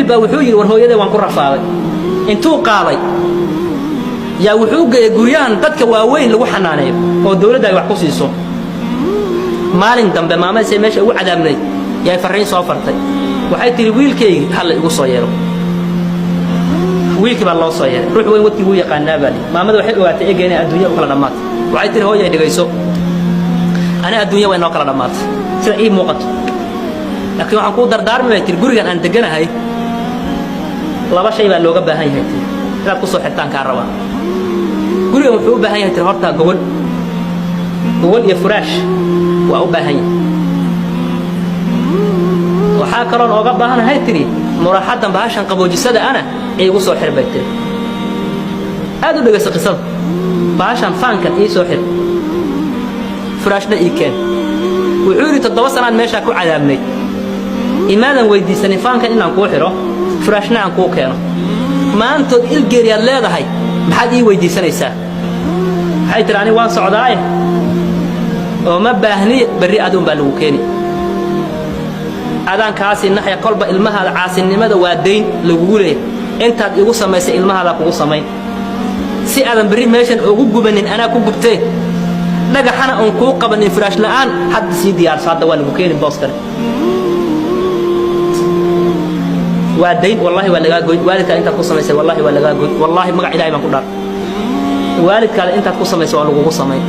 baa wuxuu yiri war hooyada waan ku rafaaday intuu qaaday yaa wuxuu geeyay guriyaan dadka waaweyn lagu xanaaneeyo oo dawladda ay wax ku siiso maalin dambe maamada meesha ugu cadaabnay yaa fariin soo fartay waxay tiri wiilkayga hal igu soo yeero wiilkii baa loo soo yeeray ruux weyn wadkii uu yaqaanaa baa maamada waxay ogaatay eegayna adduunyo kala dhamaad waxay tiri hooyay dhigayso ana adduunyo way noo kala dhamaad sida ii muuqato laakiin waxaan ku dardaarmay tiri gurigan aan deganahay laba shay baa looga baahan yahay inaad ku soo xirtaan ka rabaa gurigan wuxuu u baahan yahay tiri horta gogol iyo furaash waa u baahan yahay waxa kaloon ooga baahanahay tiri muraaxadan baashan qaboojisada ana ay ugu soo xirbay tiri aad u dhageyso qisada baashan faankan ii soo xir furaashna ii keen wuxuu yiri 7 sanad meesha ku cadaabnay imaadan weydiisanay faankan inaan ku xiro furaashna aan ku keeno maanta ilgeeriya leedahay maxaad ii weydiisanaysaa waxay tiri ani waan socdaay oo ma baahni bari aduun baa lagu keeni adaan kaasi naxya qalba ilmaha caasinimada waa deyn lagu leeyahay intaad igu samaysay ilmaha kugu samayn si aadan bari meeshan ugu gubanin ana ku gubtay dhagaxana on ku qabanin firaash la'aan hadda si diyaar saada waa lagu keeni booskar waa deyn wallahi waa laga gooy waalidka inta ku samaysay wallahi waa laga gooy wallahi magac ilaahay baan ku dhaar waalidka inta ku samaysay waa lagu samayn